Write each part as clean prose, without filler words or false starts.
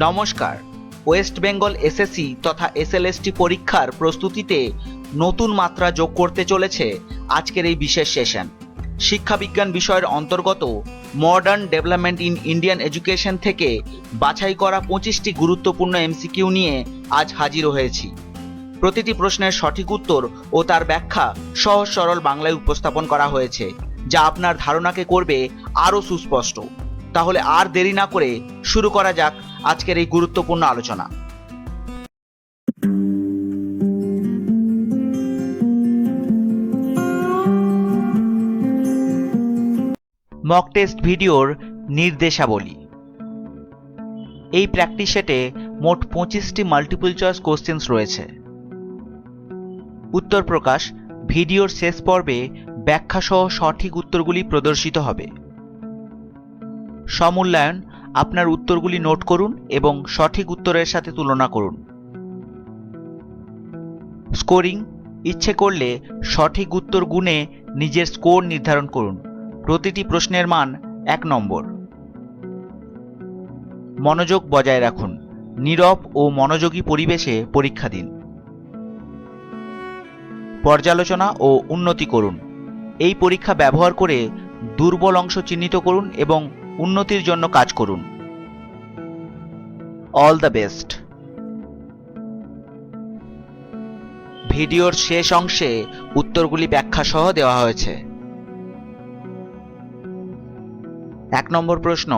নমস্কার। West Bengal SSC তথা SLST পরীক্ষার প্রস্তুতিতে নতুন মাত্রা যোগ করতে চলেছে আজকের এই বিশেষ সেশন। শিক্ষাবিজ্ঞান বিষয়ের অন্তর্গত modern development in Indian education থেকে বাছাই করা 25টি গুরুত্বপূর্ণ এমসিকিউ নিয়ে আজ হাজির হয়েছি। প্রতিটি প্রশ্নের সঠিক উত্তর ও তার ব্যাখ্যা সহজ সরল বাংলায় উপস্থাপন করা হয়েছে, যা আপনার ধারণাকে করবে আরও সুস্পষ্ট। তাহলে আর দেরি না করে শুরু করা যাক আজকের এই গুরুত্বপূর্ণ আলোচনা। মক টেস্ট ভিডিওর নির্দেশাবলী। এই প্র্যাকটিস সেটে মোট 25টি মাল্টিপল চয়েস কোশ্চেন্স রয়েছে। উত্তর প্রকাশ ভিডিওর শেষ পর্বে ব্যাখ্যা সহ সঠিক উত্তরগুলি প্রদর্শিত হবে। সমূল্যায়ন, আপনার উত্তরগুলি নোট করুন এবং সঠিক উত্তরের সাথে তুলনা করুন। স্কোরিং, ইচ্ছে করলে সঠিক উত্তর গুণে নিজের স্কোর নির্ধারণ করুন। প্রতিটি প্রশ্নের মান 1 নম্বর। মনোযোগ বজায় রাখুন, নীরব ও মনোযোগী পরিবেশে পরীক্ষা দিন। পর্যালোচনা ও উন্নতি করুন। এই পরীক্ষা ব্যবহার করে দুর্বল অংশ চিহ্নিত করুন এবং উন্নতির জন্য কাজ করুন। All the best. ভিডিওর শেষ অংশে উত্তরগুলি ব্যাখ্যা সহ দেওয়া হয়েছে। 1 নম্বর প্রশ্ন,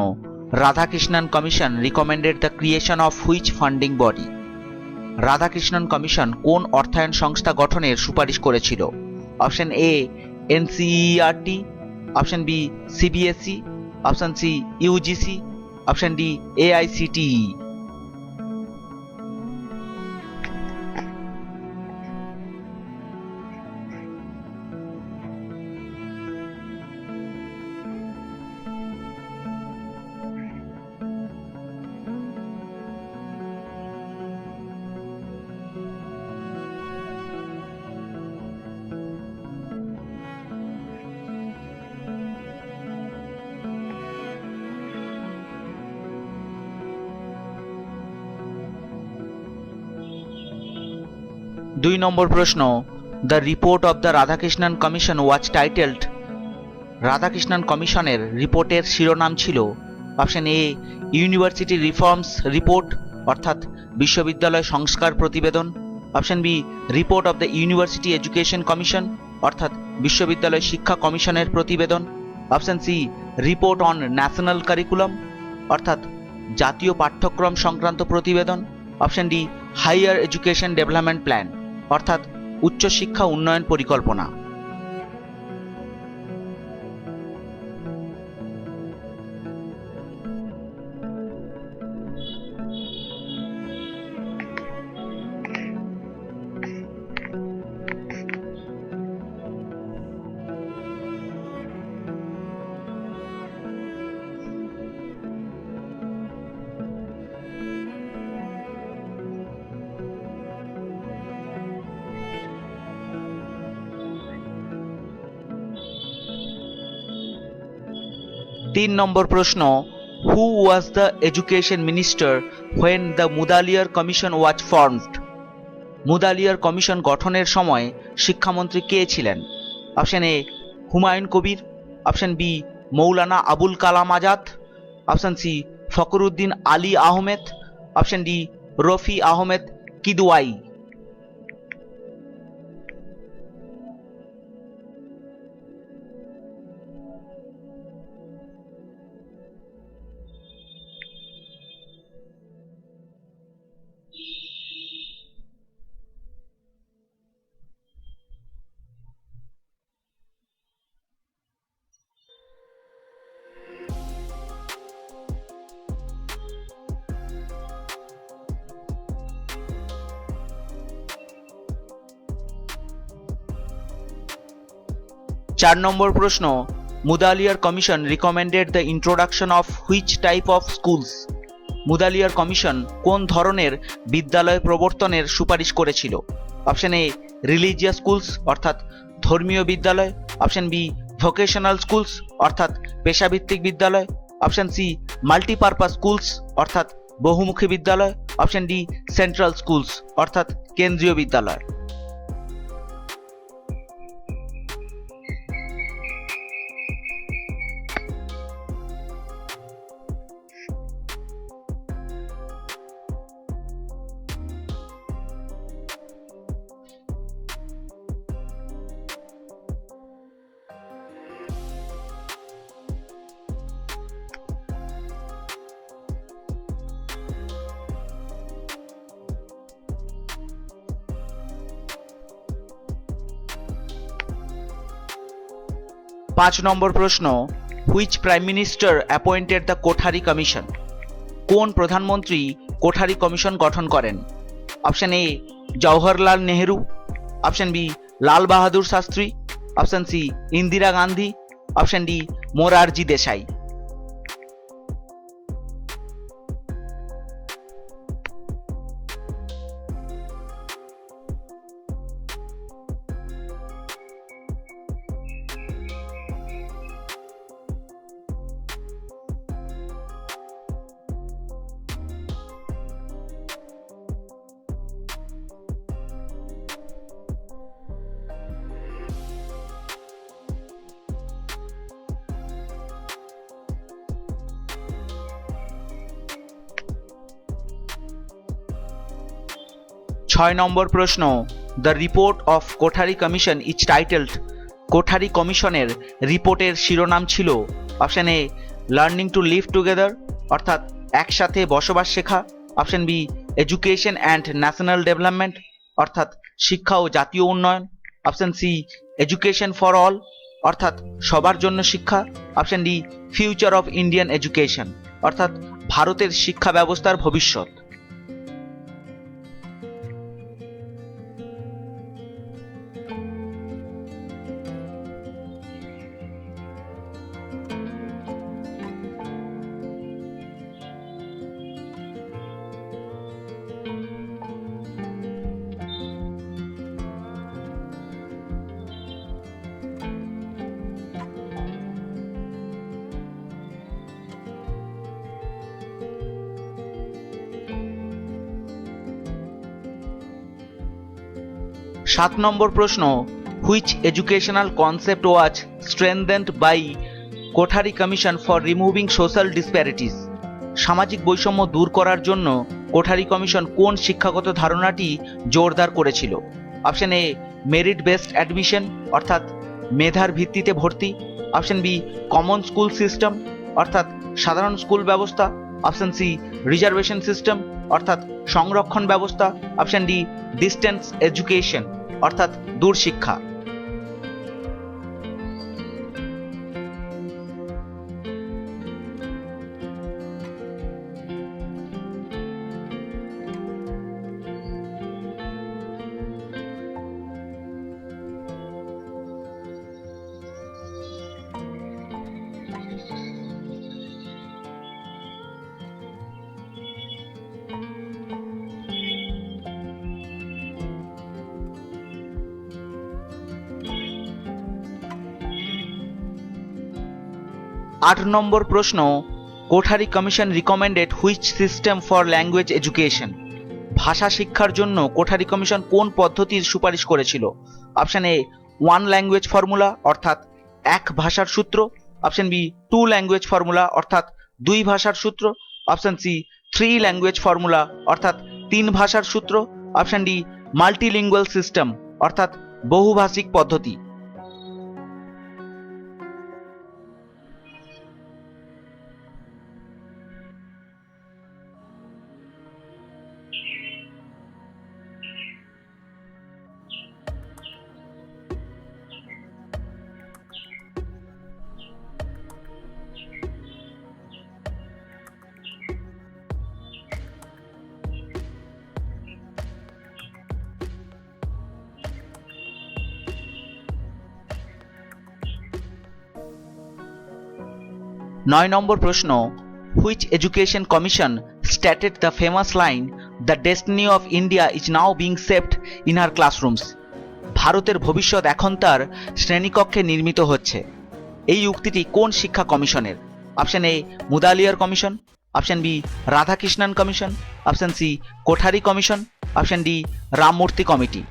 Radhakrishnan commission recommended the creation of which funding body? Radhakrishnan commission কোন অর্থায়ন সংস্থা গঠনের সুপারিশ করেছিল? Option A NCERT, option B CBSE, option C UGC, option D AICTE. দুই নম্বর প্রশ্ন, the report of the Radhakrishnan commission was titled? Radhakrishnan কমিশনের রিপোর্টের শিরোনাম ছিল option A university reforms report অর্থাৎ বিশ্ববিদ্যালয় সংস্কার প্রতিবেদন, option B report of the university education commission অর্থাৎ বিশ্ববিদ্যালয় শিক্ষা কমিশনের প্রতিবেদন, option C report on national curriculum অর্থাৎ জাতীয় পাঠ্যক্রম সংক্রান্ত প্রতিবেদন, option D higher education development plan অর্থাৎ উচ্চশিক্ষা উন্নয়ন পরিকল্পনা। তিন নম্বর প্রশ্ন, who was the education minister when the Mudaliar commission was formed? Mudaliar commission গঠনের সময় শিক্ষামন্ত্রী কে ছিলেন? Option A Humayun Kabir, option B Maulana Abul Kalam Azad, option C Fakhruddin Ali Ahmed, option D Rafi Ahmed Kidwai. চার নম্বর প্রশ্ন, Mudaliar commission recommended the introduction of which type of schools? Mudaliar commission কোন ধরনের বিদ্যালয় প্রবর্তনের সুপারিশ করেছিল? অপশন এ রিলিজিয়াস স্কুলস অর্থাৎ ধর্মীয় বিদ্যালয়, অপশন বি ভোকেশনাল স্কুলস অর্থাৎ পেশাভিত্তিক বিদ্যালয়, অপশন সি মাল্টিপারপাস স্কুলস অর্থাৎ বহুমুখী বিদ্যালয়, অপশন ডি সেন্ট্রাল স্কুলস অর্থাৎ কেন্দ্রীয় বিদ্যালয়। পাঁচ নম্বর প্রশ্ন, which prime minister appointed the Kothari commission? কোন প্রধানমন্ত্রী কোঠারি কমিশন গঠন করেন? Option A Jawaharlal Nehru, option B Lal Bahadur Shastri, option C Indira Gandhi, option D Morarji Desai. 6 নম্বর প্রশ্ন, the report of Kothari commission is titled. Kothari কমিশনের রিপোর্টের শিরোনাম ছিল option A learning to live together অর্থাৎ একসাথে বসবাস শেখা, option B education and national development অর্থাৎ শিক্ষা ও জাতীয় উন্নয়ন, option C education for all অর্থাৎ সবার জন্য শিক্ষা, option D future of Indian education অর্থাৎ ভারতের শিক্ষা ব্যবস্থার ভবিষ্যৎ। 7 নম্বর প্রশ্ন, which educational concept was strengthened by Kothari commission for removing social disparities? সামাজিক বৈষম্য দূর করার জন্য কোঠারি কমিশন কোন শিক্ষাগত ধারণাটি জোরদার করেছিল? Option A merit based admission অর্থাৎ মেধার ভিত্তিতে ভর্তি, option B common school system অর্থাৎ সাধারণ স্কুল ব্যবস্থা, অপশন সি রিজার্ভেশন সিস্টেম অর্থাৎ সংরক্ষণ ব্যবস্থা, অপশন ডি ডিস্টেন্স এডুকেশন অর্থাৎ দূরশিক্ষা। 8 নম্বর প্রশ্ন, Kothari commission recommended which system for language education? ভাষা শিক্ষার জন্য কোঠারি কমিশন কোন পদ্ধতির সুপারিশ করেছিল? Option A one language formula অর্থাৎ এক ভাষার সূত্র, option B two language formula অর্থাৎ দুই ভাষার সূত্র, option C three language formula অর্থাৎ তিন ভাষার সূত্র, অপশন ডি মাল্টিলিঙ্গুয়াল সিস্টেম অর্থাৎ বহুভাষিক পদ্ধতি। 9 নম্বর প্রশ্ন, which education commission stated the famous line the destiny of India is now being saved in her classrooms? ভারতের ভবিষ্যৎ এখন তার শ্রেণীকক্ষে নির্মিত হচ্ছে। এই উক্তিটি কোন শিক্ষা কমিশনের? Option A Mudaliar commission, option B Radhakrishnan commission, option C Kothari commission, option D Ramamurti committee.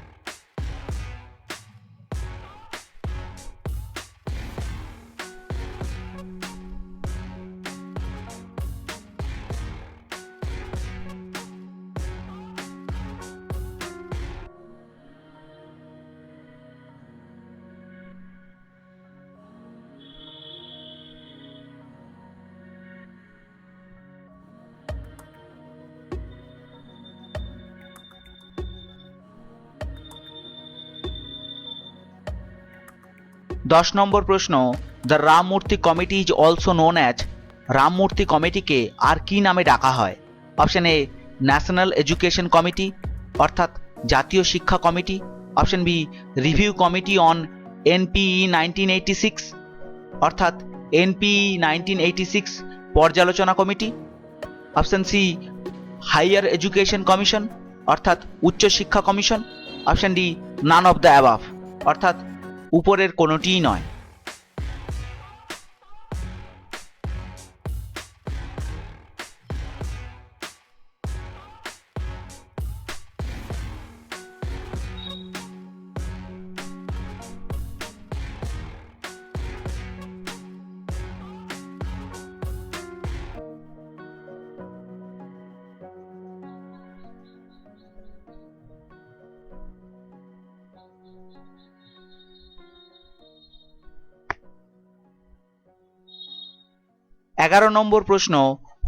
দশ নম্বর প্রশ্ন, the Ramamurti committee is also known as, Ramamurti কমিটিকে আর কি নামে ডাকা হয়? Option A national education committee, অর্থাৎ জাতীয় শিক্ষা কমিটি, option B review committee on NPE 1986, অর্থাৎ এনপিই 1986 পর্যালোচনা কমিটি, option C higher education commission, অর্থাৎ উচ্চ শিক্ষা কমিশন, option D none of the above, অর্থাৎ উপরের কোনোটিই নয়। এগারো নম্বর প্রশ্ন,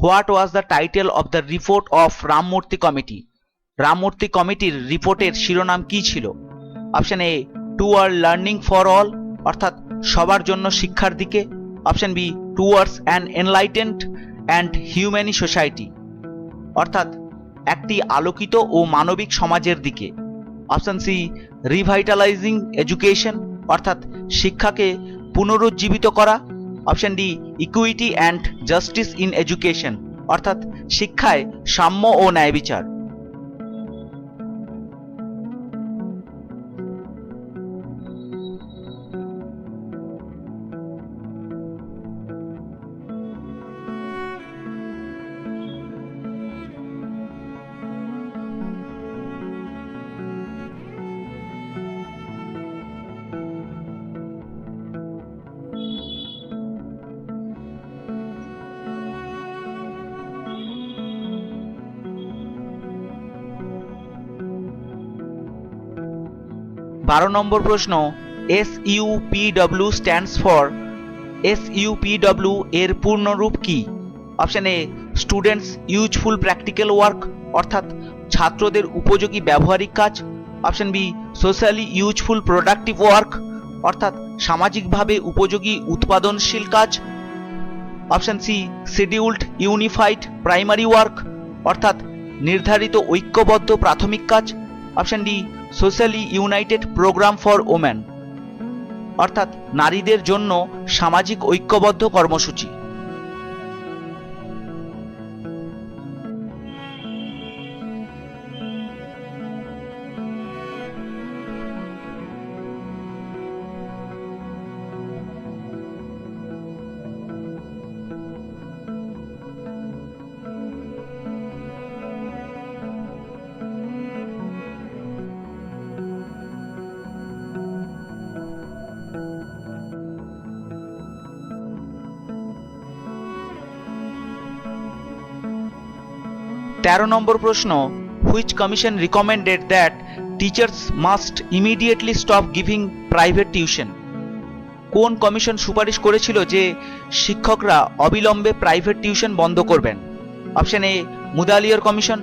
what was the title of the report of Ramamurti committee? Ramamurti কমিটির রিপোর্টের শিরোনাম কি ছিল? Option A toward learning for all, অর্থাৎ সবার জন্য শিক্ষার দিকে, option B towards an enlightened and humane society, অর্থাৎ একটি আলোকিত ও মানবিক সমাজের দিকে, অপশন সি রিভাইটালাইজিং এডুকেশন, অর্থাৎ শিক্ষাকে পুনরুজ্জীবিত করা, option D equity and justice in education, অর্থাৎ শিক্ষায় সাম্য ও ন্যায় বিচার। বারো নম্বর প্রশ্ন, SUPW স্ট্যান্ডস ফর, SUPW এর পূর্ণরূপ কি? Option A students useful practical work, অর্থাৎ ছাত্রদের উপযোগী ব্যবহারিক কাজ, option B socially useful productive work, অর্থাৎ সামাজিকভাবে উপযোগী উৎপাদনশীল কাজ, option C scheduled unified primary work, অর্থাৎ নির্ধারিত ঐক্যবদ্ধ প্রাথমিক কাজ, option D socially united programme for women, অর্থাৎ নারীদের জন্য সামাজিক ঐক্যবদ্ধ কর্মসূচি। 13 নম্বর প্রশ্ন, which commission recommended that teachers must immediately stop giving private tuition? কোন কমিশন সুপারিশ করেছিল যে শিক্ষকরা অবিলম্বে প্রাইভেট টিউশন বন্ধ করবেন? Option A Mudaliar commission,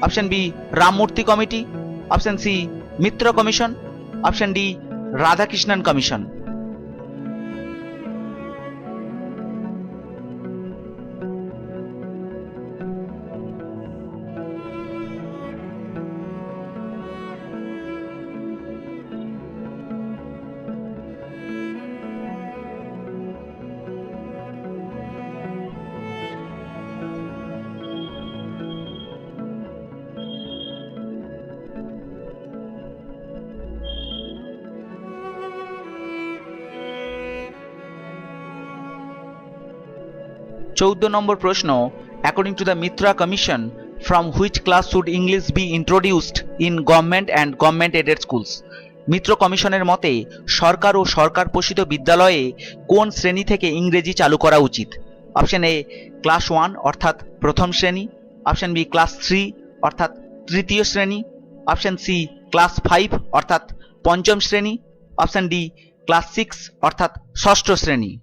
option B Ramamurti committee, option C Mitra commission, option D Radhakrishnan commission. চৌদ্দ নম্বর প্রশ্ন, according to the Mitra Commission, from which class should English be introduced in government and government aided schools? মিত্র কমিশনের মতে সরকার ও সরকার পোষিত বিদ্যালয়ে কোন শ্রেণী থেকে ইংরেজি চালু করা উচিত? অপশন এ ক্লাস 1 অর্থাৎ প্রথম শ্রেণী, অপশন বি ক্লাস 3 অর্থাৎ তৃতীয় শ্রেণী, অপশন সি ক্লাস 5 অর্থাৎ পঞ্চম শ্রেণী, অপশন ডি ক্লাস 6 অর্থাৎ ষষ্ঠ শ্রেণী।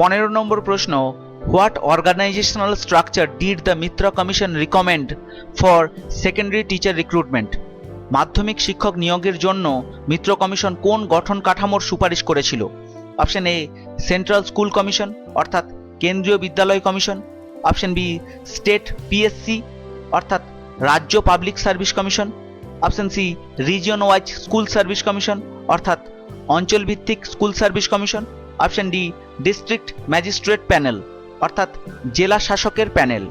পনেরো নম্বর প্রশ্ন, what organisational structure did the Mitra commission recommend for secondary teacher recruitment? মাধ্যমিক শিক্ষক নিয়োগের জন্য মিত্র কমিশন কোন গঠন কাঠামোর সুপারিশ করেছিল? Option A central school commission অর্থাৎ কেন্দ্রীয় বিদ্যালয় কমিশন, অপশন বি স্টেট পিএসসি অর্থাৎ রাজ্য public service commission, option C region wise school service commission অর্থাৎ অঞ্চল ভিত্তিক school service commission, option D district magistrate panel অর্থাৎ জেলা শাসকের প্যানেল।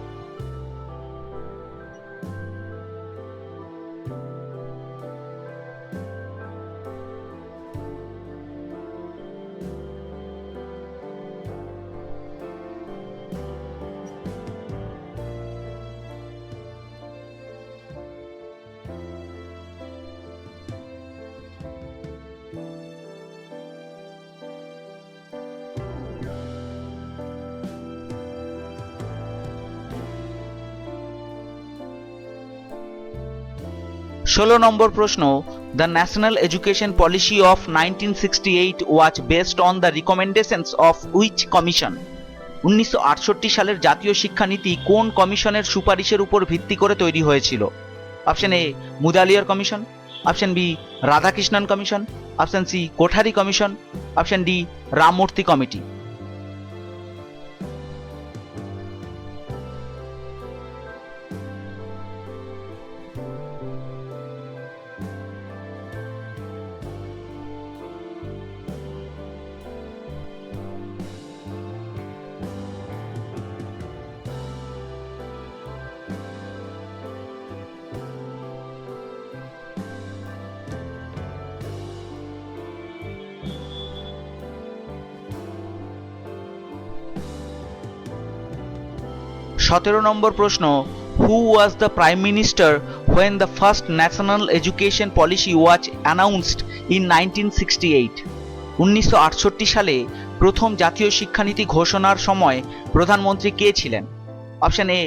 16 নম্বর প্রশ্ন, the national education policy of 1968 was based on the recommendations of which commission? 1968 সালের জাতীয় শিক্ষানীতি কোন কমিশনের সুপারিশের উপর ভিত্তি করে তৈরি হয়েছিল? Option A Mudaliar commission, option B Radhakrishnan commission, option C Kothari commission, option D Ramamurti committee. 17 নম্বর প্রশ্ন, who was the prime minister when the first national education policy was announced in 1968? 1968 সালে প্রথম জাতীয় শিক্ষানীতি ঘোষণার সময় প্রধানমন্ত্রী কে ছিলেন? Option A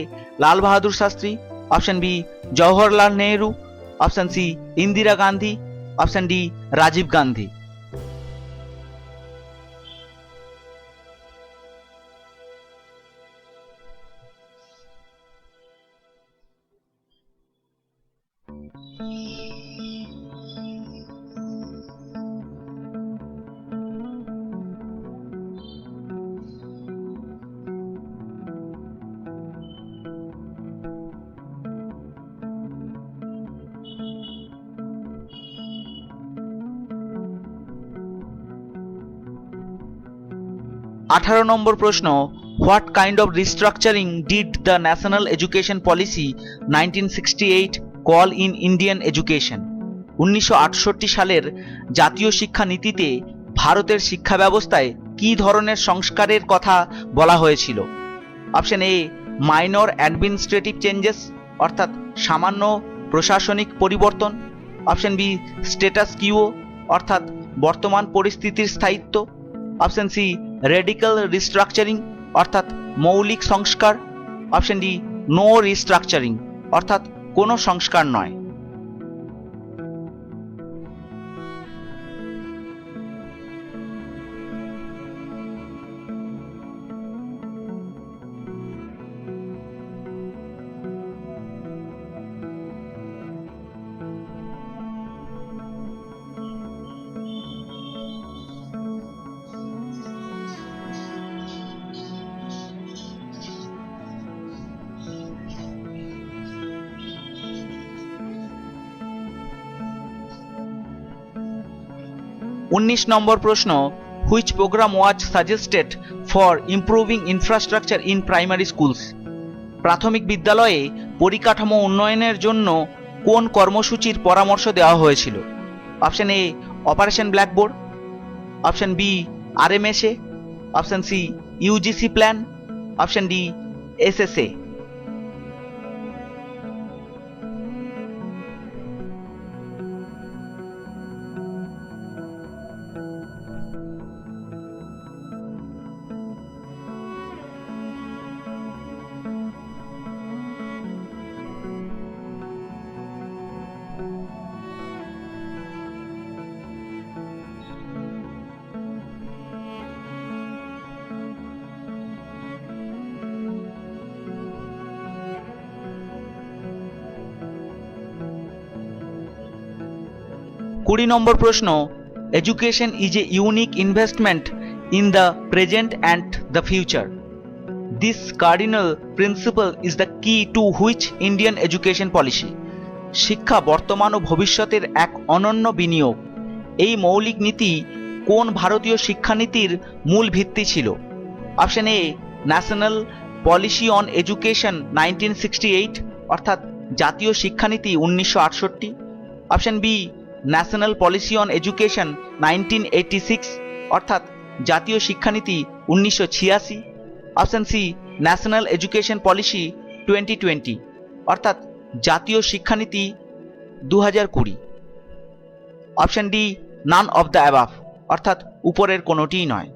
Lal Bahadur Shastri, option B Jawaharlal Nehru, option C Indira Gandhi, option D Rajiv Gandhi. 18 নম্বর প্রশ্ন, what kind of restructuring did the national education policy 1968 call in Indian education? 1968 সালের জাতীয় শিক্ষা নীতিতে ভারতের শিক্ষা ব্যবস্থায় কী ধরনের সংস্কারের কথা বলা হয়েছিল? অপশন এ মাইনর অ্যাডমিনিস্ট্রেটিভ চেঞ্জেস অর্থাৎ সামান্য প্রশাসনিক পরিবর্তন, অপশন বি স্ট্যাটাস কিও অর্থাৎ বর্তমান পরিস্থিতির স্থায়িত্ব, অপশন সি রেডিক্যাল রিস্ট্রাকচারিং অর্থাৎ মৌলিক সংস্কার, অপশন ডি নো রিস্ট্রাকচারিং অর্থাৎ কোনো সংস্কার নয়। 19 নম্বর প্রশ্ন, which programme was suggested for improving infrastructure in primary schools? প্রাথমিক বিদ্যালয়ে পরিকাঠামো উন্নয়নের জন্য কোন কর্মসূচির পরামর্শ দেওয়া হয়েছিল? Option A operation blackboard, option B RMSA, option C UGC plan, option D SSA. কুড়ি নম্বর প্রশ্ন, education is a unique investment in the present and the future. This cardinal principle is the key to which Indian education policy? শিক্ষা বর্তমান ও ভবিষ্যতের এক অনন্য বিনিয়োগ। এই মৌলিক নীতি কোন ভারতীয় শিক্ষানীতির মূল ভিত্তি ছিল? Option A national policy on education 1968 অর্থাৎ জাতীয় শিক্ষানীতি 1968, option B national policy on education 1986 অর্থাৎ জাতীয় শিক্ষানীতি 1986, option C national education policy 2020 অর্থাৎ জাতীয় শিক্ষানীতি 2020, option D none of the above অর্থাৎ উপরের কোনোটিই নয়।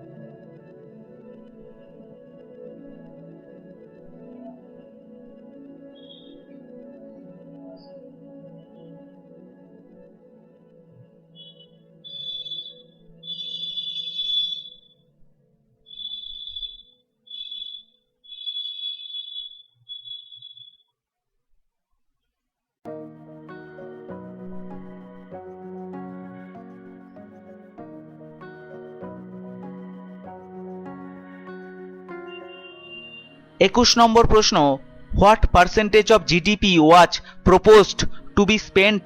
একুশ নম্বর প্রশ্ন, what percentage of GDP was proposed to be spent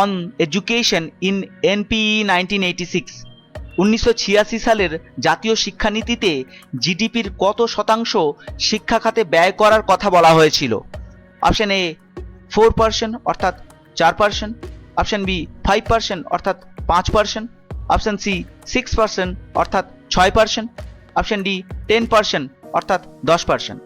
on education in NPE 1986? 1986 সালের জাতীয় শিক্ষানীতিতে জিডিপির কত শতাংশ শিক্ষা খাতে ব্যয় করার কথা বলা হয়েছিল? অপশন এ 4% অর্থাৎ 4%, অপশন বি 5% অর্থাৎ 5%, অপশন সি 6% অর্থাৎ 6%, অপশন ডি 10% অর্থাৎ 10%।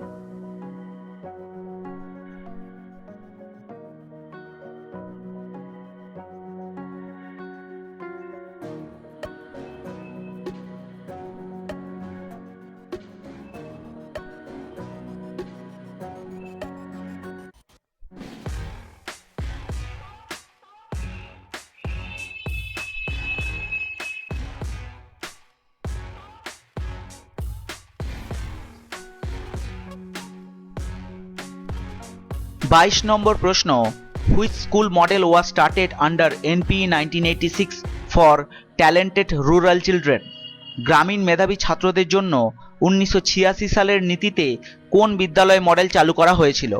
বাইশ নম্বর প্রশ্ন, which school model was started under NPE 1986 for talented rural children? গ্রামীণ মেধাবী ছাত্রদের জন্য 1986 সালের নীতিতে কোন বিদ্যালয় মডেল চালু করা হয়েছিল?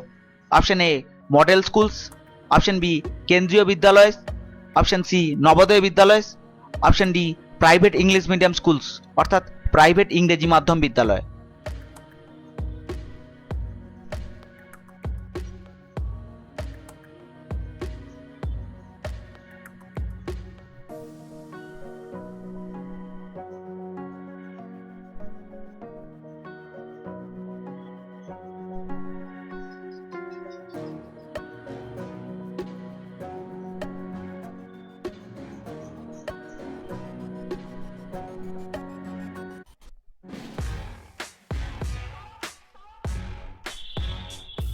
Option A model schools, option B Kendriya Vidyalaya, option C Navodaya Vidyalaya, option D private English medium schools অর্থাৎ প্রাইভেট ইংরেজি মাধ্যম বিদ্যালয়।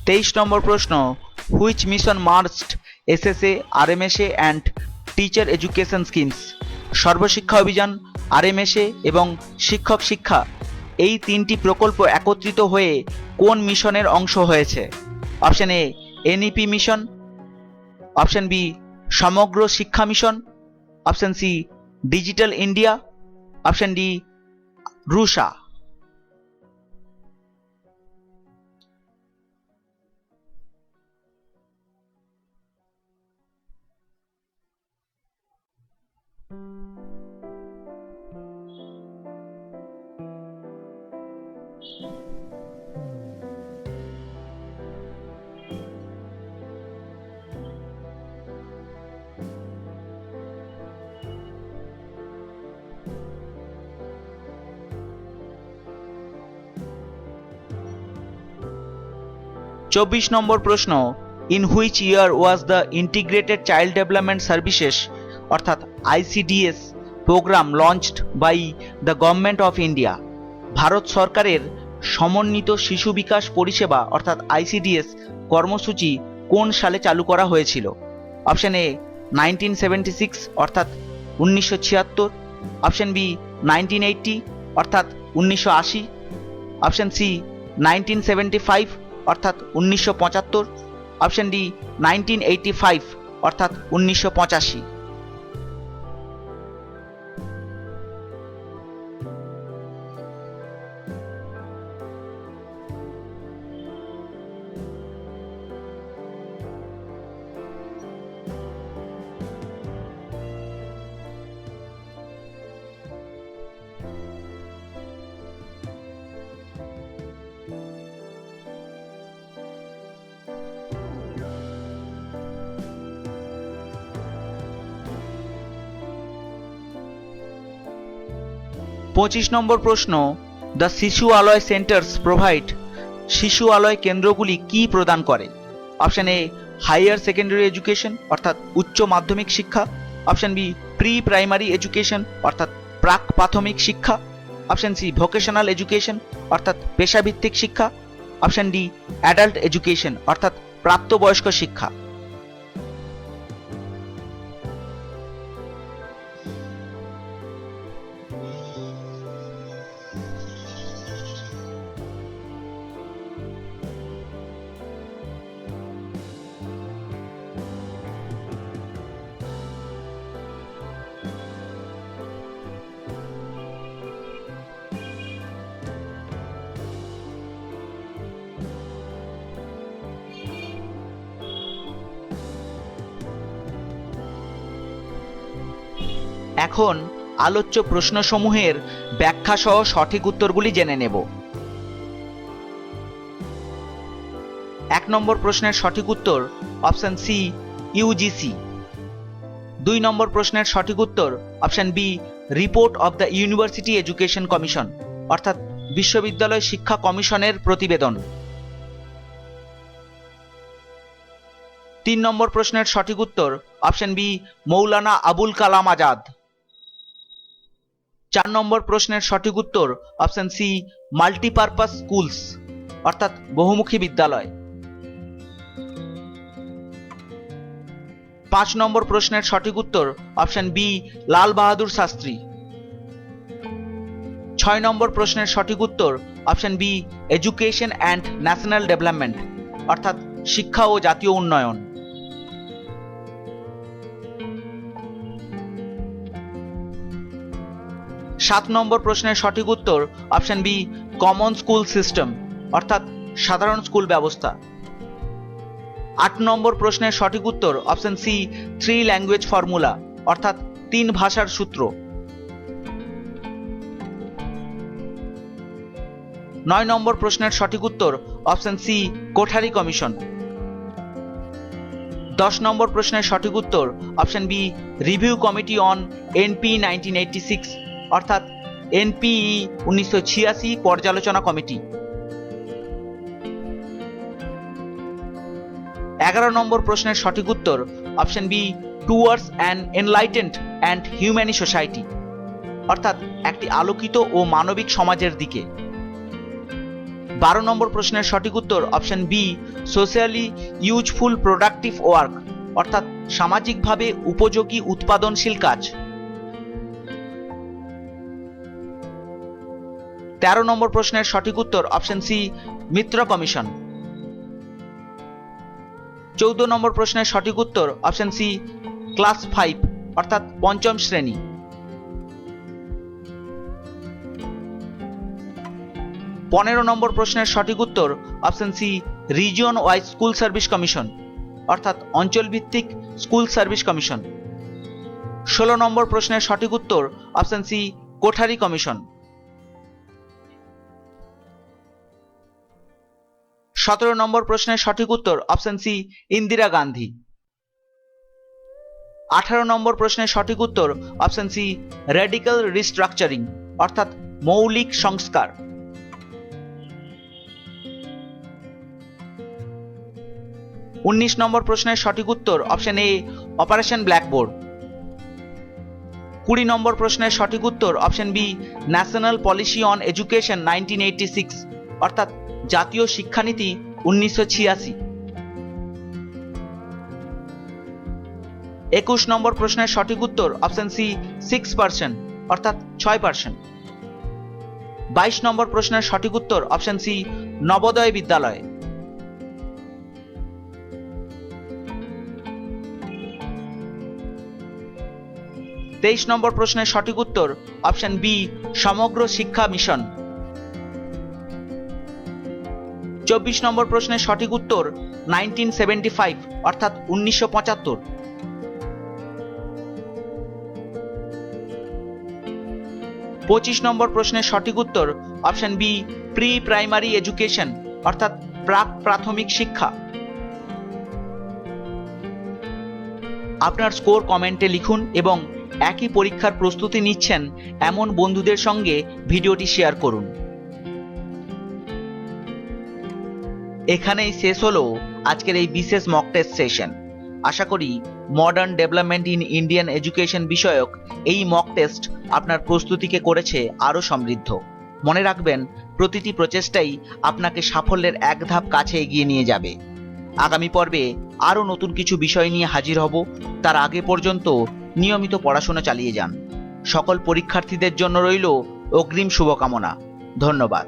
23 নম্বর প্রশ্ন, which mission merged SSA, RMSA and teacher education schemes? Sarva Shiksha Abhiyan, RMSA এবং শিক্ষক শিক্ষা এই তিনটি প্রকল্প একত্রিত হয়ে কোন মিশনের অংশ হয়েছে? Option A NEP mission, option B Samagra Shiksha mission, option C digital India, option D RUSA. 24 number প্রশ্ন, in which year was the integrated child development services অর্থাৎ ICDS programme launched by the government of India? Bharat সরকারের সমন্বিত শিশু বিকাশ পরিষেবা অর্থাৎ ICDS কর্মসূচি কোন সালে চালু করা হয়েছিল? অপশন এ 1976 অর্থাৎ 1976, অপশন বি 1980 অর্থাৎ 1980, অপশন সি 1975 অর্থাৎ 1975, অপশন ডি 1985 অর্থাৎ 1985। পঁচিশ নম্বর প্রশ্ন, দ্য শিশু আলয় সেন্টার্স প্রোভাইড, শিশু আলয় কেন্দ্রগুলি কি প্রদান করে? Option A higher secondary education অর্থাৎ উচ্চ মাধ্যমিক শিক্ষা, option B pre primary education অর্থাৎ প্রাক প্রাথমিক শিক্ষা, অপশন সি ভোকেশনাল এডুকেশন অর্থাৎ পেশাভিত্তিক শিক্ষা, অপশন ডি অ্যাডাল্ট এডুকেশন অর্থাৎ প্রাপ্তবয়স্ক শিক্ষা। এখন আলোচ্য প্রশ্নসমূহের ব্যাখ্যা সহ সঠিক উত্তরগুলি জেনে নেব। 1 নম্বর প্রশ্নের সঠিক উত্তর অপশন সি ইউজিসি। 2 নম্বর প্রশ্নের সঠিক উত্তর option B report of the university education commission অর্থাৎ বিশ্ববিদ্যালয় শিক্ষা কমিশনের প্রতিবেদন। 3 নম্বর প্রশ্নের সঠিক উত্তর অপশন বি মৌলানা আবুল কালাম আজাদ। 4 নম্বর প্রশ্নের সঠিক উত্তর অপশন সি মাল্টিপারপাস স্কুলস অর্থাৎ বহুমুখী বিদ্যালয়। 5 নম্বর প্রশ্নের সঠিক উত্তর option B Lal Bahadur Shastri. 6 number প্রশ্নের সঠিক উত্তর option B education and national development অর্থাৎ শিক্ষা ও জাতীয় উন্নয়ন। 7 নম্বর প্রশ্নের সঠিক উত্তর option B common school system অর্থাৎ সাধারণ স্কুল ব্যবস্থা। 8 নম্বর প্রশ্নের সঠিক উত্তর অপশন সি 3 ল্যাঙ্গুয়েজ ফর্মুলা অর্থাৎ 3 ভাষার সূত্র। 9 নম্বর প্রশ্নের সঠিক উত্তর option C Kothari commission. 10 number প্রশ্নের সঠিক উত্তর option B review committee on NP 1986 অর্থাৎ এনপিই 1986 পর্যালোচনা কমিটি। 11 নম্বর প্রশ্নের সঠিক উত্তর option B towards an enlightened and humane society অর্থাৎ একটি আলোকিত ও মানবিক সমাজের দিকে। 12 নম্বর প্রশ্নের সঠিক উত্তর option B socially useful productive work অর্থাৎ সামাজিকভাবে উপযোগী উৎপাদনশীল কাজ। 13 নম্বর প্রশ্নের সঠিক উত্তর অপশন সি মিত্র কমিশন। 14 নম্বর প্রশ্নের সঠিক উত্তর অপশন সি ক্লাস 5 অর্থাৎ পঞ্চম শ্রেণী। 15 নম্বর প্রশ্নের সঠিক উত্তর option C region wise school service commission অর্থাৎ অঞ্চল ভিত্তিক স্কুল সার্ভিস কমিশন। 16 নম্বর প্রশ্নের সঠিক উত্তর অপশন সি কোঠারি কমিশন। 17 নম্বর প্রশ্নের সঠিক উত্তর অপশন সি ইন্দিরা গান্ধী। 18 নম্বর প্রশ্নের সঠিক উত্তর অপশন সি রেডিক্যাল রিস্ট্রাকচারিং অর্থাৎ মৌলিক সংস্কার। 19 নম্বর প্রশ্নের সঠিক উত্তর option A operation blackboard. 20 number প্রশ্নের সঠিক উত্তর option B national policy on education 1986 অর্থাৎ জাতীয় শিক্ষানীতি 1986। 21 নম্বর প্রশ্নের সঠিক উত্তর অপশন সি 6% অর্থাৎ 6%। 22 নম্বর প্রশ্নের সঠিক উত্তর অপশন সি নবোদয় বিদ্যালয়। 23 নম্বর প্রশ্নের সঠিক উত্তর option B Samagra Shiksha mission. 24 নম্বর প্রশ্নের সঠিক উত্তর 1975 অর্থাৎ 1975। 25 নম্বর প্রশ্নের সঠিক উত্তর option B pre primary education অর্থাৎ প্রাক প্রাথমিক শিক্ষা। আপনার স্কোর কমেন্টে লিখুন এবং একই পরীক্ষার প্রস্তুতি নিচ্ছেন এমন বন্ধুদের সঙ্গে ভিডিওটি শেয়ার করুন। এখানেই শেষ হলো আজকের এই বিশেষ মক টেস্ট সেশন। আশা করি modern development in Indian education বিষয়ক এই মক টেস্ট আপনার প্রস্তুতিকে করেছে আরও সমৃদ্ধ। মনে রাখবেন, প্রতিটি প্রচেষ্টাই আপনাকে সাফল্যের এক ধাপ কাছে এগিয়ে নিয়ে যাবে। আগামী পর্বে আরও নতুন কিছু বিষয় নিয়ে হাজির হব। তার আগে পর্যন্ত নিয়মিত পড়াশোনা চালিয়ে যান। সকল পরীক্ষার্থীদের জন্য রইল অগ্রিম শুভকামনা। ধন্যবাদ।